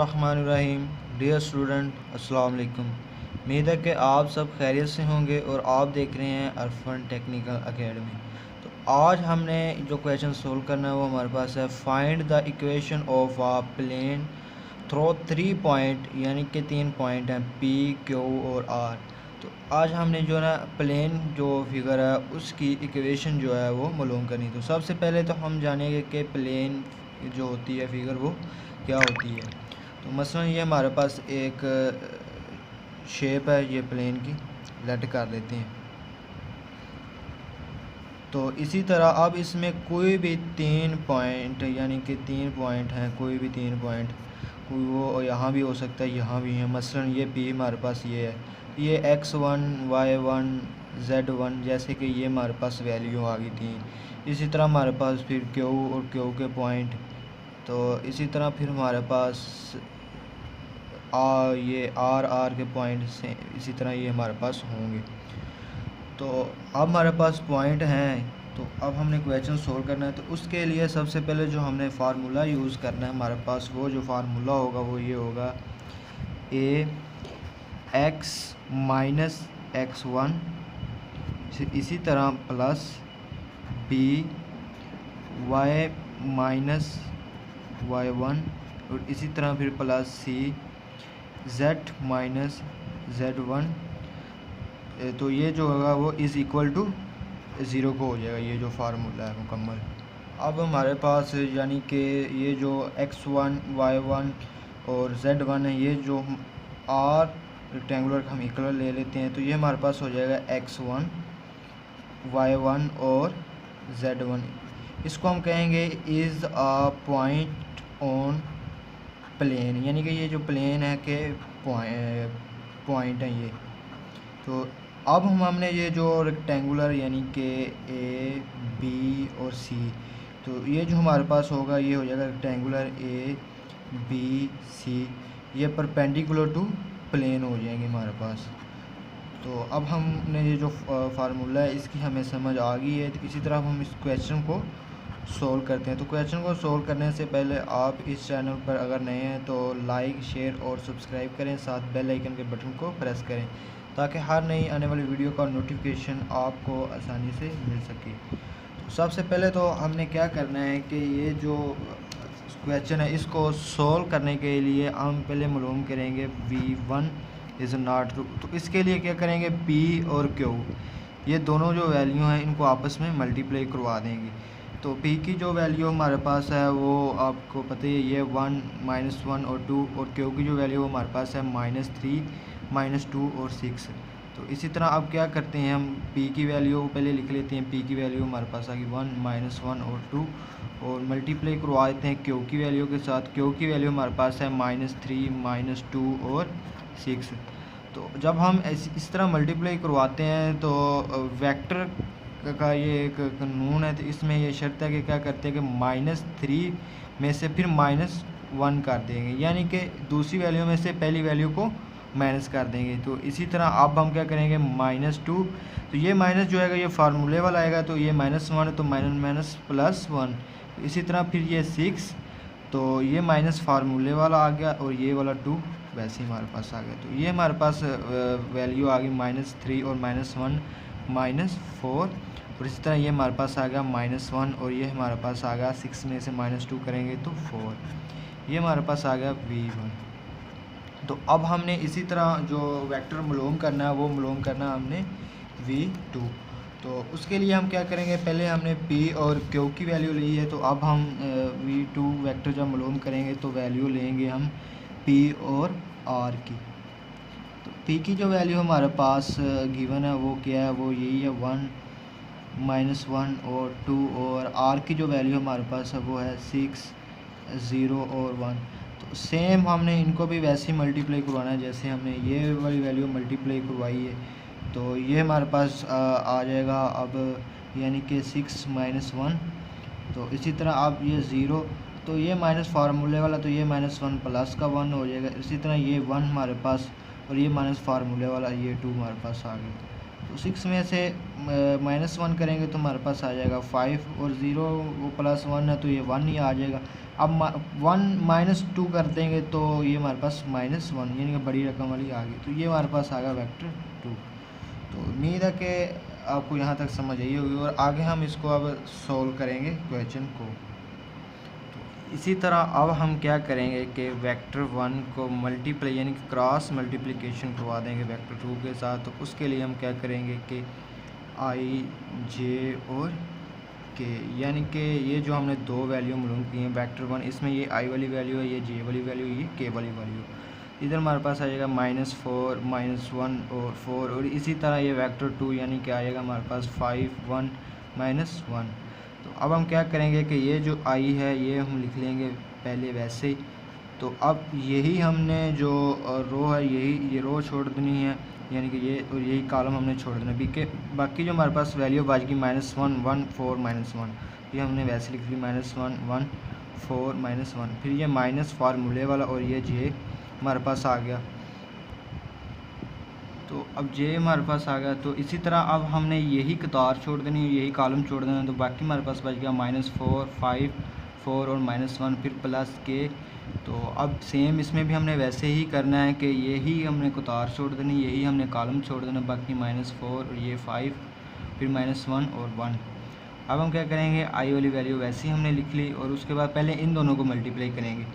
बिस्मिल्लाहिर्रहमानिर्रहीम। Dear student, अस्सलाम वालेकुम। उम्मीद है कि आप सब खैरियत से होंगे और आप देख रहे हैं अरफन टेक्निकल एकेडमी। तो आज हमने जो क्वेश्चन सोल्व करना है वो हमारे पास है find the equation of a plane through 3 point, यानी कि 3 पॉइंट हैं पी, क्यू और आर। तो आज हमने जो है प्लेन जो फिगर है उसकी इक्वेशन जो है वो मालूम करनी। तो सबसे पहले तो हम जानेंगे कि प्लेन जो होती है फिगर वो क्या होती है। तो मसलन ये हमारे पास एक शेप है ये प्लेन की, लेट कर देते हैं। तो इसी तरह अब इसमें कोई भी 3 पॉइंट, यानी कि 3 पॉइंट हैं, कोई भी 3 पॉइंट, कोई वो यहाँ भी हो सकता है, यहाँ भी है। मसलन ये पी हमारे पास ये है, ये x1 y1 z1 जैसे कि ये हमारे पास वैल्यू आ गई थी। इसी तरह हमारे पास फिर क्यू और क्यू के पॉइंट, तो इसी तरह फिर हमारे पास ये आर के पॉइंट से इसी तरह ये हमारे पास होंगे। तो अब हमारे पास पॉइंट हैं, तो अब हमने क्वेश्चन सोल्व करना है। तो उसके लिए सबसे पहले जो हमने फार्मूला यूज़ करना है हमारे पास, वो जो फार्मूला होगा वो ये होगा ए एक्स माइनस x1, इसी तरह plus B Y minus y1, और इसी तरह फिर प्लस सी z माइनस z1। तो ये जो होगा वो इज़ इक्वल टू 0 को हो जाएगा, ये जो फार्मूला है मुकम्मल। अब हमारे पास यानी कि ये जो x1 y1 और z1 है, ये जो r रेक्टेंगुलर हम इक्वल ले लेते हैं, तो ये हमारे पास हो जाएगा x1 y1 और z1। इसको हम कहेंगे is a point on plane, यानी कि ये जो प्लेन है कि पॉइंट है ये। तो अब हमने ये जो रेक्टेंगुलर यानी कि ए बी और सी, तो ये जो हमारे पास होगा ये हो जाएगा रेक्टेंगुलर ए बी सी, ये परपेंडिकुलर टू प्लेन हो जाएंगे हमारे पास। तो अब हमने ये जो फार्मूला है इसकी हमें समझ आ गई है। तो इसी तरह हम इस क्वेश्चन को सोल्व करते हैं। तो क्वेश्चन को सोल्व करने से पहले आप इस चैनल पर अगर नए हैं तो लाइक शेयर और सब्सक्राइब करें, साथ बेल आइकन के बटन को प्रेस करें ताकि हर नई आने वाली वीडियो का नोटिफिकेशन आपको आसानी से मिल सके। तो सबसे पहले तो हमने क्या करना है कि ये जो क्वेश्चन है इसको सोल्व करने के लिए हम पहले मालूम करेंगे v1 इज़ नॉट ट्रू। तो इसके लिए क्या करेंगे, p और q ये दोनों जो वैल्यू हैं इनको आपस में मल्टीप्लाई करवा देंगे। तो p की जो वैल्यू हमारे पास है वो आपको पता ही है, ये 1 -1 और 2, और q की जो वैल्यू हमारे पास है -3 -2 और 6। तो इसी तरह अब क्या करते हैं, हम p की वैल्यू पहले लिख लेते हैं। p की वैल्यू हमारे पास आ गई 1 -1 और 2, और मल्टीप्लाई करवा देते हैं q की वैल्यू के साथ। q की वैल्यू हमारे पास है -3 -2 और 6। तो जब हम इस तरह मल्टीप्लाई करवाते हैं तो वेक्टर का ये एक कानून है, तो इसमें ये शर्त है कि क्या करते हैं कि -3 में से फिर -1 कर देंगे, यानी कि दूसरी वैल्यू में से पहली वैल्यू को माइनस कर देंगे। तो इसी तरह अब हम क्या करेंगे -2, तो ये माइनस जो है ये फार्मूले वाला आएगा, तो ये -1 है तो माइनस +1। इसी तरह फिर ये 6, तो ये माइनस फार्मूले वाला आ गया, और ये वाला 2 वैसे ही हमारे पास आ गया। तो ये हमारे पास वैल्यू आ गई -3 और -1 -4, और इसी तरह ये हमारे पास आ गया -1, और ये हमारे पास आ गया 6 में से -2 करेंगे तो 4, ये हमारे पास आ गया v1। तो अब हमने इसी तरह जो वेक्टर मालूम करना है वो मालूम करना है हमने v2। तो उसके लिए हम क्या करेंगे, पहले हमने p और q की वैल्यू ली है, तो अब हम v2 वेक्टर जब मालूम करेंगे तो वैल्यू लेंगे हम p और r की। तो p की जो वैल्यू हमारे पास गिवन है वो क्या है, वो यही है 1 -1 और 2, और r की जो वैल्यू हमारे पास है वो है 6 0 और 1। तो सेम हमने इनको भी वैसे ही मल्टीप्लाई करवाना है जैसे हमने ये वाली वैल्यू मल्टीप्लाई करवाई है। तो ये हमारे पास आ जाएगा अब, यानी कि 6 -1। तो इसी तरह अब ये 0, तो ये माइनस फार्मूले वाला, तो ये -1 प्लस का 1 हो जाएगा। इसी तरह ये 1 हमारे पास, और ये माइनस फार्मूले वाला ये 2 हमारे पास आ गया। तो तो 6 में से -1 करेंगे तो हमारे पास आ जाएगा 5 और 0 वो +1 है तो ये 1 ही आ जाएगा। अब 1 -2 कर देंगे तो ये हमारे पास -1 यानी कि बड़ी रकम वाली आ गई, तो ये हमारे पास आ गया वेक्टर 2। तो उम्मीद है कि आपको यहाँ तक समझ आई होगी और आगे हम इसको अब सॉल्व करेंगे क्वेश्चन को। तो इसी तरह अब हम क्या करेंगे कि वेक्टर 1 को मल्टीप्लाई यानी कि क्रॉस मल्टीप्लिकेशन करवा देंगे वेक्टर 2 के साथ। तो उसके लिए हम क्या करेंगे कि i, j और k, यानी कि ये जो हमने दो वैल्यू मालूम की हैं वेक्टर 1, इसमें ये i वाली वैल्यू है, ये j वाली वैल्यू, ये k वाली वैल्यू। इधर हमारे पास आ जाएगा -4, -1 और 4, और इसी तरह ये वेक्टर 2 यानी कि आएगा हमारे पास 5, 1, -1। तो अब हम क्या करेंगे कि ये जो i है ये हम लिख लेंगे पहले वैसे ही। तो अब यही हमने जो रो है ये रो छोड़ देनी है, यानी कि ये और यही कॉलम हमने छोड़ देना है। बाकी जो हमारे पास वैल्यू बच गई -1, 1, 4, -1, ये हमने वैसे लिख ली -1, 1, 4, -1। फिर ये माइनस फार्मूले वाला और ये जे हमारे पास आ गया। तो अब जे हमारे पास आ गया। तो इसी तरह अब हमने यही कतार छोड़ देनी है, यही कॉलम छोड़ देना है। तो बाकी हमारे पास बच गया -4, 5, 4 और -1, फिर प्लस के। तो अब सेम इसमें भी हमने वैसे ही करना है कि यही हमने कतार छोड़ देनी, यही हमने कॉलम छोड़ देना, बाकी -4 और ये 5, फिर -1 और 1। अब हम क्या करेंगे, आई वाली वैल्यू वैसे ही हमने लिख ली और उसके बाद पहले इन दोनों को मल्टीप्लाई करेंगे।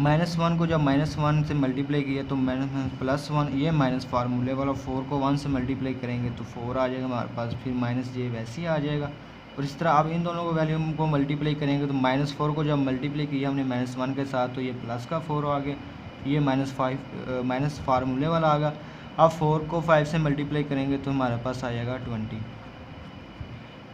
-1 को जब -1 से मल्टीप्लाई किया तो +1, ये माइनस फार्मूले वाला 4 को 1 से मल्टीप्लाई करेंगे तो 4 आ जाएगा हमारे पास, फिर -j वैसे ही आ जाएगा। और इस तरह अब इन दोनों को वैल्यू को मल्टीप्लाई करेंगे तो -4 को जब मल्टीप्लाई किया हमने -1 के साथ तो ये प्लस का 4 आ गया, ये -5 माइनस फार्मूले वाला आ गया। अब 4 को 5 से मल्टीप्लाई करेंगे तो हमारे पास आ जाएगा 20,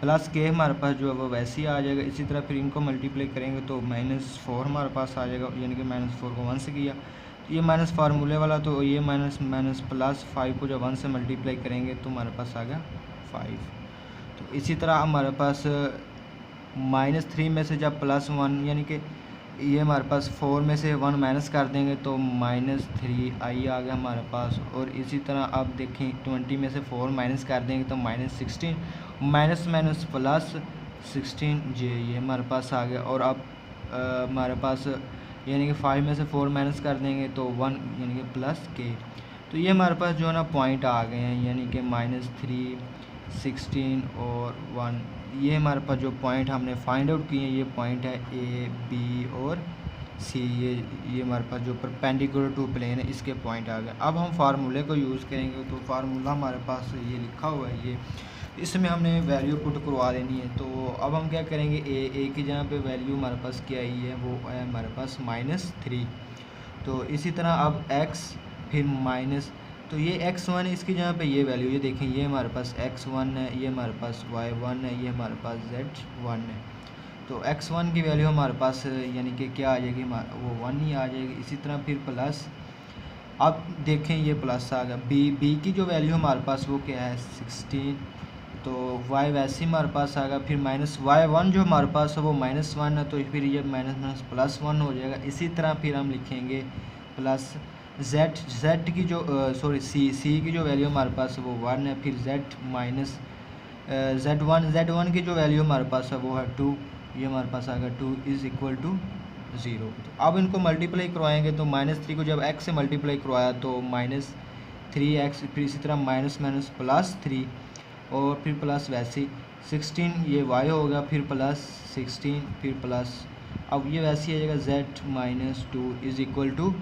प्लस के हमारे पास जो है वो वैसे ही आ जाएगा। इसी तरह फिर इनको मल्टीप्लाई करेंगे तो -4 हमारे पास आ जाएगा, यानी कि -4 को 1 से किया तो ये माइनस फार्मूले वाला, तो ये माइनस प्लस 5 को जब 1 से मल्टीप्लाई करेंगे तो हमारे पास आ गया 5। तो इसी तरह हमारे पास -3 में से जब +1 यानी कि ये हमारे पास 4 में से 1 माइनस कर देंगे तो -3i आ गया हमारे पास। और इसी तरह आप देखें 20 में से 4 माइनस कर देंगे तो -16, माइनस प्लस 16j ये हमारे पास आ गया। और अब हमारे पास यानी कि 5 में से 4 माइनस कर देंगे तो 1 यानी कि प्लस k। तो ये हमारे पास जो है ना पॉइंट आ गए हैं, यानी कि -3, 16 और 1। ये हमारे पास जो पॉइंट हमने फाइंड आउट किए ये पॉइंट है A, B और C। ये हमारे पास जो परपेंडिकुलर टू प्लेन है इसके पॉइंट आ गए। अब हम फार्मूले को यूज़ करेंगे। तो फार्मूला हमारे पास ये लिखा हुआ है, ये इसमें हमने वैल्यू पुट करवा देनी है। तो अब हम क्या करेंगे, ए की जगह पे वैल्यू हमारे पास क्या आई है, वो है हमारे पास -3। तो इसी तरह अब x फिर माइनस, तो ये x1 इसकी जगह पे ये वैल्यू, ये देखें ये हमारे पास x1 है, ये हमारे पास y1 है, ये हमारे पास z1 है। तो x1 की वैल्यू हमारे पास यानी कि क्या आ जाएगी, वो 1 ही आ जाएगी। इसी तरह फिर प्लस, अब देखें ये प्लस आ गया। b की जो वैल्यू हमारे पास वो क्या है 16, तो y वैसे ही हमारे पास आ गया। फिर -y1 जो हमारे पास है वो -1 है, तो फिर ये +1 हो जाएगा। इसी तरह फिर हम लिखेंगे प्लस z की जो c की जो वैल्यू हमारे पास है वो 1 है। फिर z1 की जो वैल्यू हमारे पास है वो है 2, ये हमारे पास आ गया 2 = 0। तो अब इनको मल्टीप्लाई करवाएंगे तो -3 को जब x से मल्टीप्लाई करवाया तो -3x, फिर इसी तरह +3 और फिर प्लस वैसे ही 16, ये y हो गया, फिर +16, फिर प्लस, अब ये वैसे ही आ जाएगा z - 2 =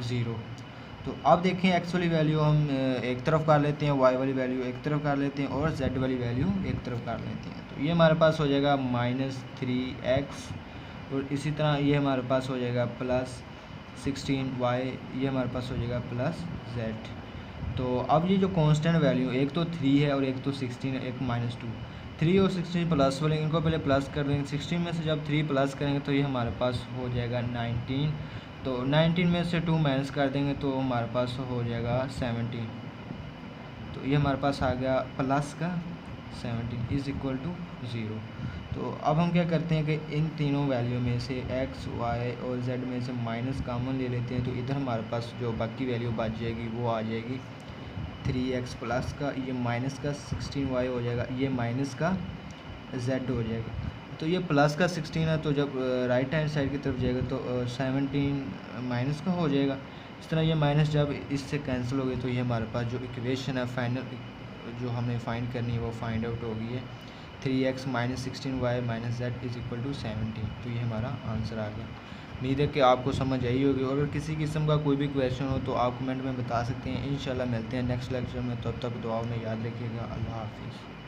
0। तो अब देखें x वाली वैल्यू हम एक तरफ कर लेते हैं, y वाली वैल्यू एक तरफ कर लेते हैं और z वाली वैल्यू एक तरफ कर लेते हैं। तो ये हमारे पास हो जाएगा -3x और इसी तरह ये हमारे पास हो जाएगा +16y, ये हमारे पास हो जाएगा +z। तो अब ये जो कांस्टेंट वैल्यू, एक तो 3 है और एक तो 16 है, एक -2, 3 और 16 प्लस वाले, इनको पहले प्लस कर देंगे। 16 में से जब 3 प्लस करेंगे तो ये हमारे पास हो जाएगा 19, तो 19 में से 2 माइनस कर देंगे तो हमारे पास हो जाएगा 17। तो ये हमारे पास आ गया प्लस का 17 = 0। तो अब हम क्या करते हैं कि इन तीनों वैल्यू में से x, y और z में से माइनस कॉमन ले लेते हैं। तो इधर हमारे पास जो बाकी वैल्यू बच जाएगी वो आ जाएगी 3x प्लस का, ये माइनस का 16y हो जाएगा, ये माइनस का z हो जाएगा। तो ये प्लस का 16 है, तो जब राइट हैंड साइड की तरफ जाएगा तो 17 माइनस का हो जाएगा। इस तरह ये माइनस जब इससे कैंसिल हो गई तो ये हमारे पास जो इक्वेशन है फाइनल जो हमें फाइंड करनी है वो फाइंड आउट हो गई है। 3x minus 16y minus z is equal to 17। तो ये हमारा आंसर आ गया। उम्मीद है कि आपको समझ आई होगी, और अगर किसी किस्म का कोई भी क्वेश्चन हो तो आप कमेंट में बता सकते हैं। इंशाल्लाह मिलते हैं नेक्स्ट लेक्चर में, तब तक दुआओं में याद रखिएगा। अल्लाह हाफिज़।